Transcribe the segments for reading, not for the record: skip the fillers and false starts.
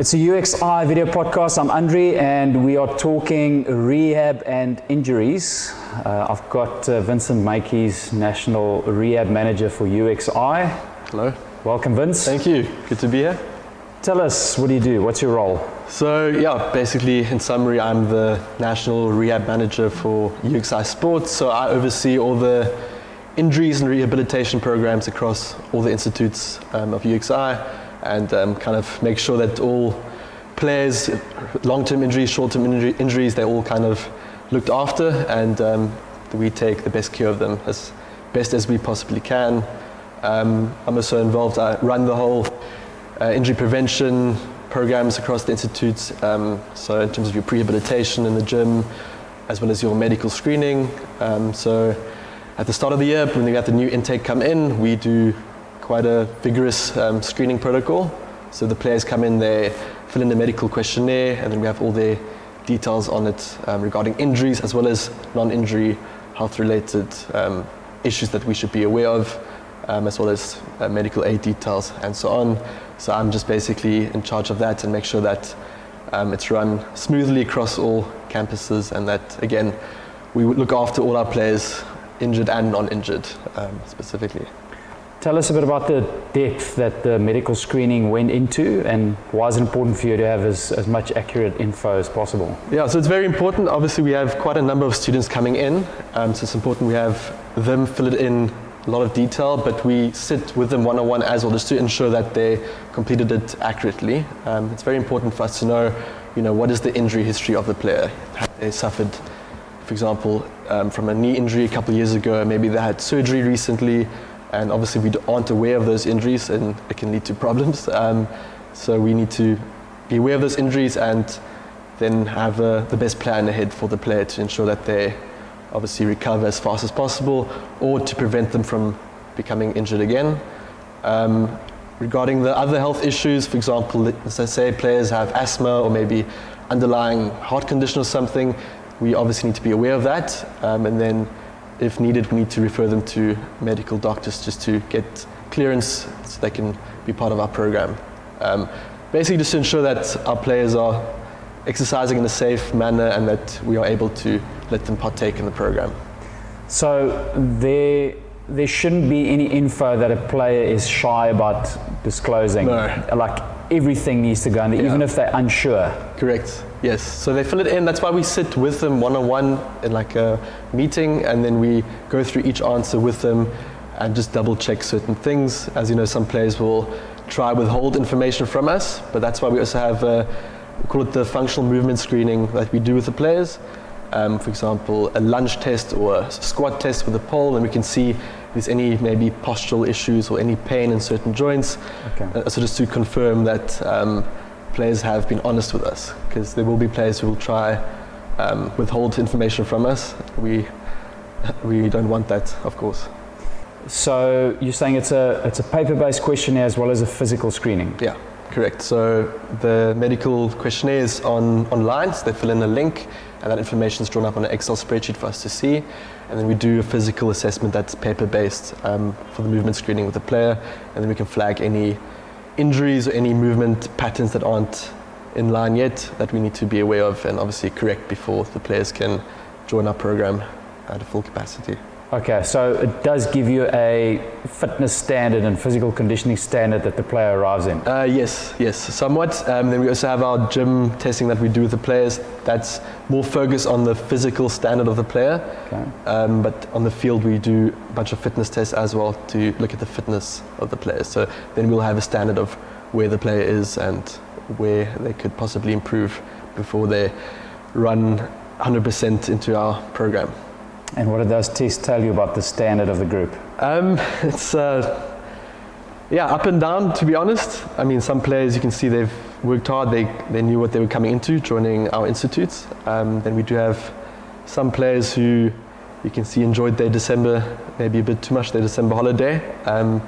It's a UXi video podcast. I'm Andri and we are talking rehab and injuries. I've got Vincent Makeys, National Rehab Manager for UXi. Hello. Welcome, Vince. Thank you. Good to be here. Tell us, what do you do? What's your role? So basically in summary, I'm the National Rehab Manager for UXi Sports. So I oversee all the injuries and rehabilitation programs across all the institutes of UXi. And kind of make sure that all players, long-term injuries, short-term injuries, they're all kind of looked after, and we take the best care of them as best as we possibly can. I'm also involved, I run the whole injury prevention programs across the institutes, so in terms of your rehabilitation in the gym, as well as your medical screening. So at the start of the year, when we get the new intake come in, we do quite a vigorous screening protocol. So the players come in, they fill in the medical questionnaire, and then we have all their details on it regarding injuries as well as non-injury health-related issues that we should be aware of, as well as medical aid details and so on. So I'm just basically in charge of that and make sure that it's run smoothly across all campuses, and that again we look after all our players, injured and non-injured specifically. Tell us a bit about the depth that the medical screening went into, and why is it important for you to have as much accurate info as possible? Yeah, so it's very important. Obviously, we have quite a number of students coming in, so it's important we have them fill it in a lot of detail, but we sit with them one-on-one as well, just to ensure that they completed it accurately. It's very important for us to know, what is the injury history of the player. Have they suffered, for example, from a knee injury a couple of years ago, maybe they had surgery recently, and obviously we aren't aware of those injuries and it can lead to problems. So we need to be aware of those injuries and then have the best plan ahead for the player to ensure that they obviously recover as fast as possible, or to prevent them from becoming injured again. Regarding the other health issues, for example, as I say, players have asthma or maybe underlying heart condition or something, we obviously need to be aware of that, and then if needed, we need to refer them to medical doctors just to get clearance so they can be part of our program. Basically just to ensure that our players are exercising in a safe manner and that we are able to let them partake in the program. So there shouldn't be any info that a player is shy about disclosing. No. Like everything needs to go in there, even if they're unsure. Correct. Yes. So they fill it in. That's why we sit with them one-on-one in like a meeting, and then we go through each answer with them and just double check certain things. As you know, some players will try withhold information from us, but that's why we also have we call it the functional movement screening that we do with the players. For example, a lunge test or a squat test with a pole, and we can see if there's any maybe postural issues or any pain in certain joints. Okay. So just to confirm that players have been honest with us, because there will be players who will try withhold information from us. We don't want that, of course. So you're saying it's a paper-based questionnaire as well as a physical screening? Yeah, correct. So the medical questionnaire is online, so they fill in a link, and that information is drawn up on an Excel spreadsheet for us to see. And then we do a physical assessment that's paper-based for the movement screening with the player, and then we can flag any injuries or any movement patterns that aren't in line yet that we need to be aware of and obviously correct before the players can join our program at a full capacity. Okay, so it does give you a fitness standard and physical conditioning standard that the player arrives in? Yes, somewhat. Then we also have our gym testing that we do with the players. That's more focused on the physical standard of the player. Okay. But on the field we do a bunch of fitness tests as well to look at the fitness of the players. So then we'll have a standard of where the player is and where they could possibly improve before they run 100% into our program. And what do those tests tell you about the standard of the group? It's up and down, to be honest. I mean, some players you can see they've worked hard, they knew what they were coming into joining our institutes. Then we do have some players who you can see enjoyed their December, maybe a bit too much, their December holiday. So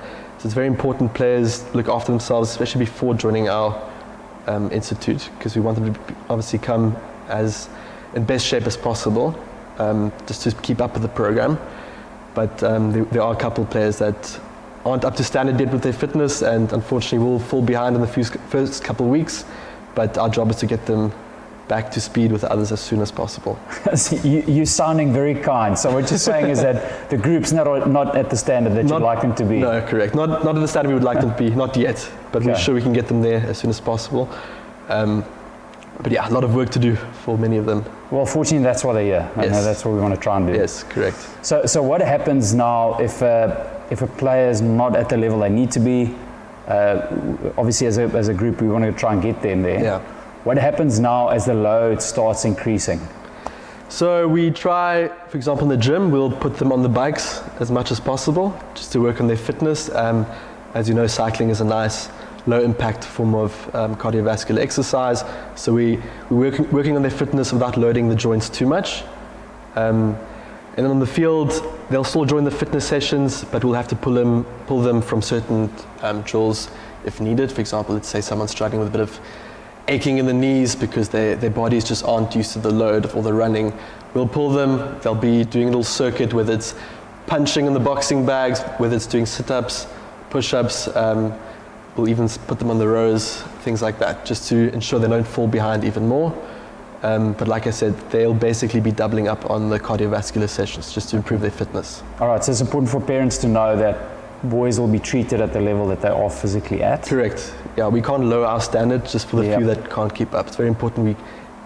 it's very important players look after themselves, especially before joining our institute, because we want them to obviously come as in best shape as possible. Just to keep up with the program, but there are a couple of players that aren't up to standard yet with their fitness, and unfortunately will fall behind in the first couple of weeks. but our job is to get them back to speed with others as soon as possible. You're sounding very kind. So what you're saying is that the group's not at the standard that you'd like them to be? No, correct. Not at the standard we would like them to be, not yet, but we're sure we can get them there as soon as possible. But yeah, a lot of work to do for many of them. Well, fortunately, that's why they're here. I know that's what we want to try and do. Yes, correct. So what happens now if a player is not at the level they need to be? Obviously, as a group, we want to try and get them there. Yeah. What happens now as the load starts increasing? So we try, for example, in the gym, we'll put them on the bikes as much as possible, just to work on their fitness. As you know, cycling is a nice low impact form of cardiovascular exercise. So we're working on their fitness without loading the joints too much. And then on the field, they'll still join the fitness sessions, but we'll have to pull them from certain drills if needed. For example, let's say someone's struggling with a bit of aching in the knees because their bodies just aren't used to the load of all the running. We'll pull them, they'll be doing a little circuit, whether it's punching in the boxing bags, whether it's doing sit-ups, push-ups, we'll even put them on the rows, things like that, just to ensure they don't fall behind even more. But like I said, they'll basically be doubling up on the cardiovascular sessions just to improve their fitness. All right, so it's important for parents to know that boys will be treated at the level that they are physically at. Correct. Yeah, we can't lower our standard just for the few that can't keep up. It's very important we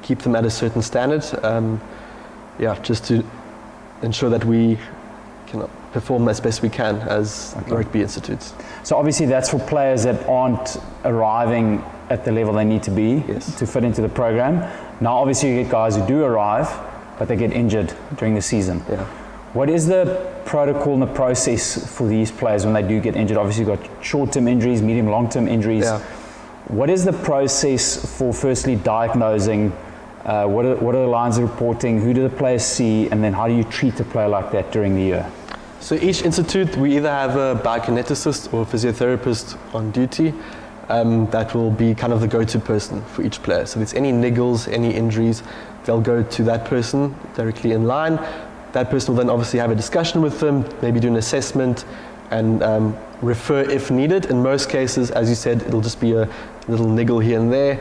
keep them at a certain standard. Just to ensure that we can perform as best we can as rugby institutes. So obviously that's for players that aren't arriving at the level they need to be to fit into the program. Now obviously you get guys who do arrive, but they get injured during the season. Yeah. What is the protocol and the process for these players when they do get injured? Obviously you've got short-term injuries, medium, long-term injuries. Yeah. What is the process for firstly diagnosing? What are the lines of reporting? Who do the players see? And then how do you treat a player like that during the year? So each institute, we either have a biokineticist or a physiotherapist on duty that will be kind of the go-to person for each player. So if there's any niggles, any injuries, they'll go to that person directly in line. That person will then obviously have a discussion with them, maybe do an assessment and refer if needed. In most cases, as you said, it'll just be a little niggle here and there.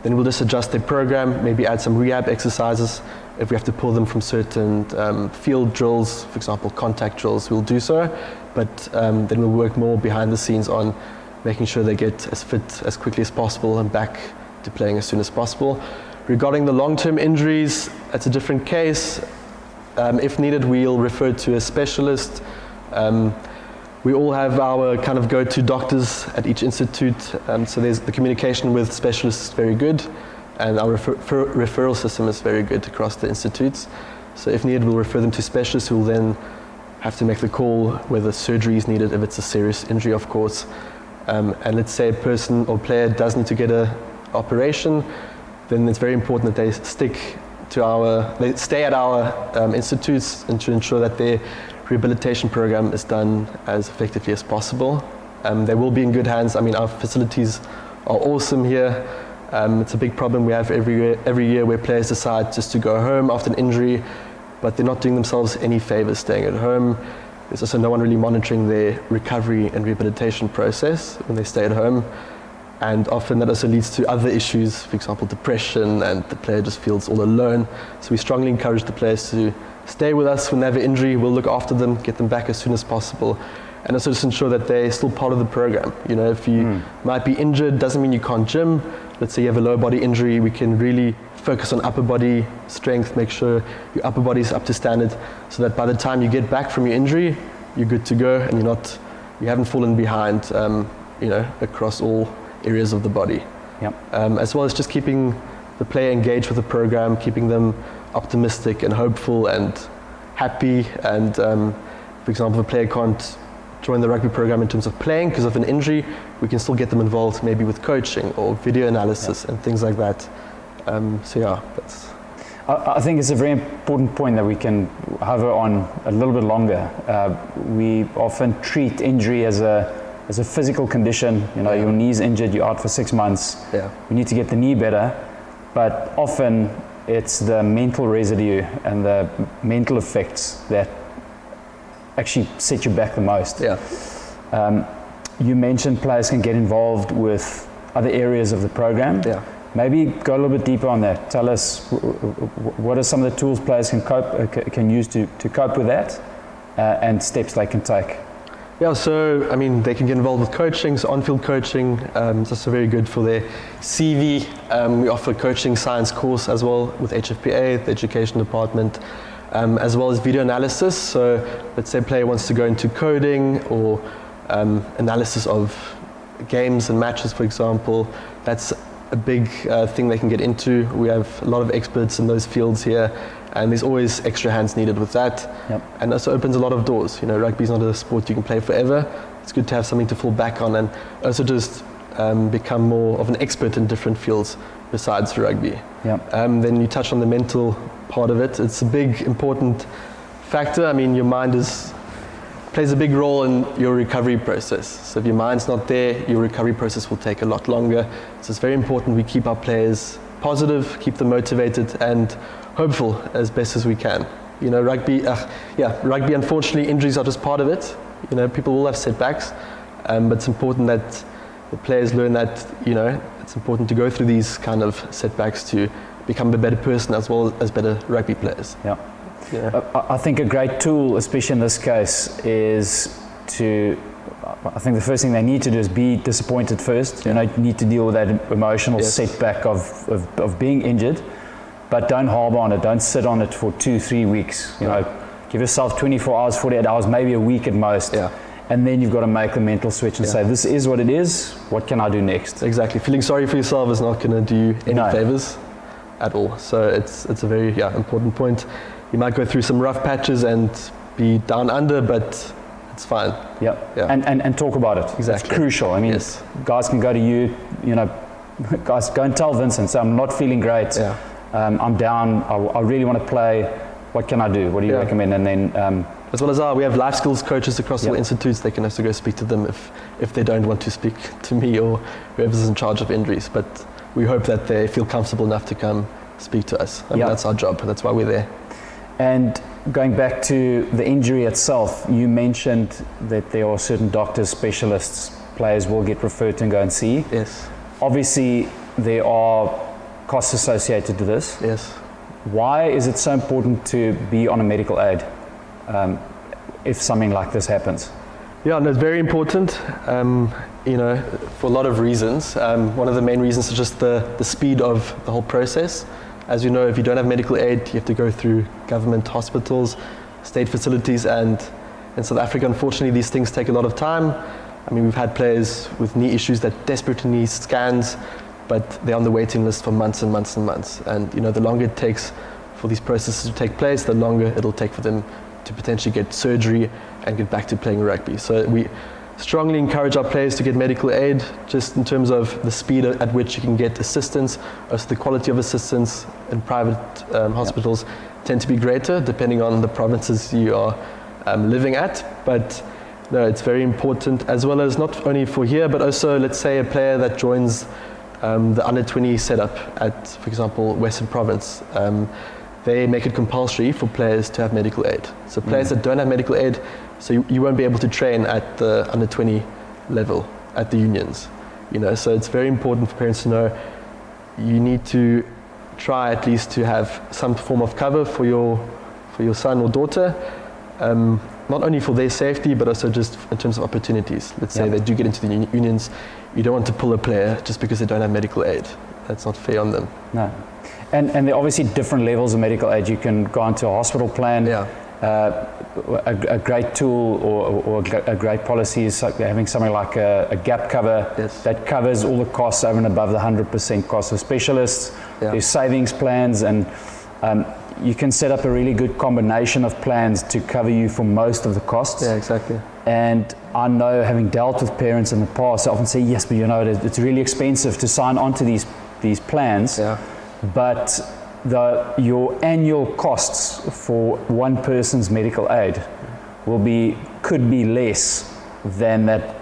Then we'll just adjust their program, maybe add some rehab exercises. If we have to pull them from certain field drills, for example, contact drills, we'll do so. But then we'll work more behind the scenes on making sure they get as fit as quickly as possible and back to playing as soon as possible. Regarding the long-term injuries, it's a different case. If needed, we'll refer to a specialist. We all have our kind of go-to doctors at each institute, so there's the communication with specialists is very good, and our referral system is very good across the institutes. So if needed, we'll refer them to specialists who will then have to make the call whether surgery is needed, if it's a serious injury, of course. And let's say a person or player does need to get an operation, then it's very important that they stay at our institutes and to ensure that their rehabilitation program is done as effectively as possible. They will be in good hands. I mean, our facilities are awesome here. It's a big problem we have every year where players decide just to go home after an injury, but they're not doing themselves any favors staying at home. There's also no one really monitoring their recovery and rehabilitation process when they stay at home. And often that also leads to other issues, for example, depression, and the player just feels all alone. So we strongly encourage the players to stay with us when they have an injury. We'll look after them, get them back as soon as possible, and also just ensure that they're still part of the program. You know, if you might be injured, doesn't mean you can't gym. Let's say you have a lower body injury, we can really focus on upper body strength, make sure your upper body is up to standard, so that by the time you get back from your injury, you're good to go and you haven't fallen behind, across all areas of the body. Yep. As well as just keeping the player engaged with the program, keeping them optimistic and hopeful and happy. And for example, if a player can't join the rugby program in terms of playing because of an injury, we can still get them involved maybe with coaching or video analysis and things like that. That's... I think it's a very important point that we can hover on a little bit longer. We often treat injury as a physical condition. Your knee's injured, you're out for 6 months. We need to get the knee better, but often it's the mental residue and the mental effects that actually set you back the most. You mentioned players can get involved with other areas of the program. Maybe go a little bit deeper on that. Tell us what are some of the tools players can use to cope with that, and steps they can take. Yeah, so I mean, they can get involved with coaching, so on-field coaching is also very good for their CV. We offer coaching science course as well with HFPA, the education department, as well as video analysis. So let's say a player wants to go into coding or analysis of games and matches, for example. That's a big thing they can get into. We have a lot of experts in those fields here, and there's always extra hands needed with that. Yep. And also opens a lot of doors. You know, rugby is not a sport you can play forever. It's good to have something to fall back on, and also just become more of an expert in different fields besides rugby. Yep. Then you touch on the mental part of it. It's a big, important factor. I mean, your mind plays a big role in your recovery process. So if your mind's not there, your recovery process will take a lot longer. So it's very important we keep our players positive, keep them motivated and hopeful as best as we can. You know, rugby, unfortunately, injuries are just part of it. You know, people will have setbacks, but it's important that the players learn that, you know, it's important to go through these kind of setbacks to become a better person as well as better rugby players. Yeah. I think a great tool, especially in this case, is I think the first thing they need to do is be disappointed first. You know, need to deal with that emotional setback of being injured, but don't harbor on it. Don't sit on it for 2-3 weeks. You know, give yourself 24 hours, 48 hours, maybe a week at most. Yeah. And then you've got to make the mental switch and say, this is what it is. What can I do next? Exactly. Feeling sorry for yourself is not going to do any favors at all. So it's a very important point. You might go through some rough patches and be down under, but it's fine. Yeah. And talk about it. Exactly. It's crucial. I mean, guys can go to you, you know, guys go and tell Vincent, say, I'm not feeling great. Yeah. I'm down. I really want to play. What can I do? What do you recommend? And then as well as we have life skills coaches across all institutes. They can also go speak to them if they don't want to speak to me or whoever's in charge of injuries. But we hope that they feel comfortable enough to come speak to us. I mean, that's our job. That's why we're there. And going back to the injury itself, you mentioned that there are certain doctors, specialists, players will get referred to and go and see. Yes. Obviously, there are costs associated to this. Yes. Why is it so important to be on a medical aid if something like this happens? Yeah, no, it's very important, you know, for a lot of reasons. One of the main reasons is just the speed of the whole process. As you know, if you don't have medical aid, you have to go through government hospitals, state facilities, and in South Africa, unfortunately, these things take a lot of time. I mean, we've had players with knee issues that desperately need scans, but they're on the waiting list for months and months and months. And, you know, the longer it takes for these processes to take place, the longer it'll take for them to potentially get surgery and get back to playing rugby. So we strongly encourage our players to get medical aid, just in terms of the speed at which you can get assistance. Also, the quality of assistance in private hospitals tend to be greater depending on the provinces you are living at. But no, it's very important, as well as not only for here, but also, let's say, a player that joins the under-20 setup at, for example, Western Province. They make it compulsory for players to have medical aid. So players that don't have medical aid, so you won't be able to train at the under-20 level at the unions. You know, so it's very important for parents to know you need to try at least to have some form of cover for your son or daughter, not only for their safety, but also just in terms of opportunities. Let's say they do get into the unions, you don't want to pull a player just because they don't have medical aid. That's not fair on them. No. And there are obviously different levels of medical aid. You can go onto a hospital plan. A great tool or a great policy is having something like a gap cover that covers all the costs over and above the 100% cost of specialists. There's savings plans, and you can set up a really good combination of plans to cover you for most of the costs. Yeah, exactly. And I know, having dealt with parents in the past, I often say, yes, but you know, it's really expensive to sign onto these plans. Yeah. But your annual costs for one person's medical aid could be less than that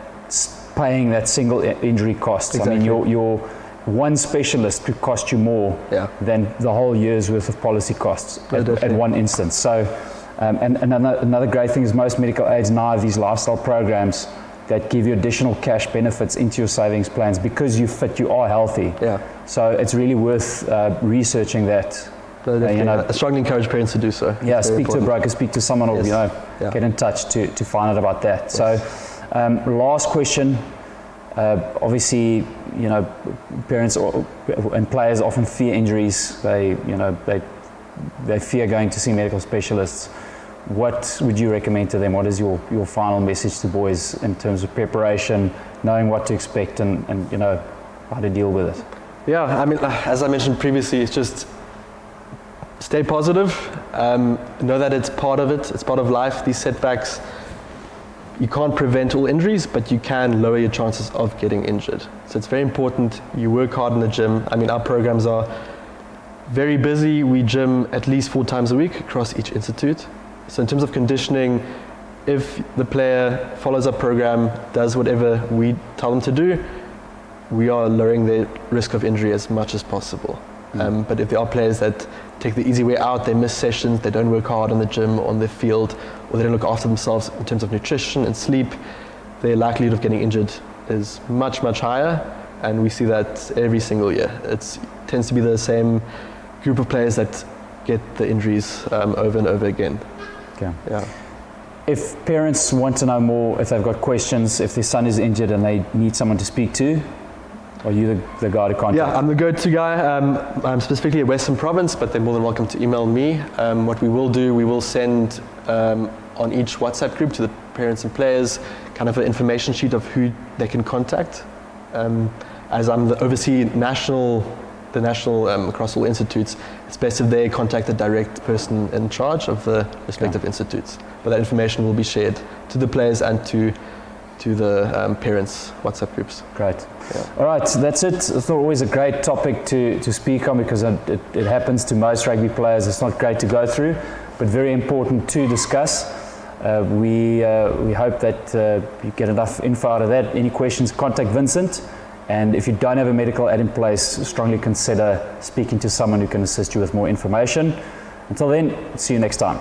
paying that single injury cost. Exactly. I mean, your one specialist could cost you more than the whole year's worth of policy costs at one instance. So, and another great thing is most medical aids now have these lifestyle programs that give you additional cash benefits into your savings plans because you are healthy. Yeah. So it's really worth researching that. I strongly encourage parents to do so. Yeah, speak to a broker, speak to someone, or Yes. get in touch to find out about that. Yes. So, last question. Obviously, parents and players often fear injuries. They fear going to see medical specialists. What would you recommend to them? What is your final message to boys in terms of preparation, knowing what to expect, and how to deal with it? Yeah, I mean, as I mentioned previously, it's just stay positive. Know that it's part of it. It's part of life. These setbacks, you can't prevent all injuries, but you can lower your chances of getting injured. So it's very important you work hard in the gym. I mean, our programs are very busy. We gym at least 4 times a week across each institute. So in terms of conditioning, if the player follows our program, does whatever we tell them to do, we are lowering their risk of injury as much as possible. But if there are players that take the easy way out, they miss sessions, they don't work hard on the gym, on their field, or they don't look after themselves in terms of nutrition and sleep, their likelihood of getting injured is much, much higher. And we see that every single year. It tends to be the same group of players that get the injuries over and over again. Okay. Yeah. If parents want to know more, if they've got questions, if their son is injured and they need someone to speak to, are you the guy to contact? Yeah, I'm the go-to guy. I'm specifically at Western Province, but they're more than welcome to email me. What we will do, we will send on each WhatsApp group to the parents and players kind of an information sheet of who they can contact. As I'm the oversee the national across all institutes, it's best if they contact the direct person in charge of the respective institutes. But that information will be shared to the players and to the parents' WhatsApp groups. Great. Yeah. All right, that's it. It's not always a great topic to speak on because it happens to most rugby players. It's not great to go through, but very important to discuss. We hope that you get enough info out of that. Any questions, contact Vincent. And if you don't have a medical aid in place, strongly consider speaking to someone who can assist you with more information. Until then, see you next time.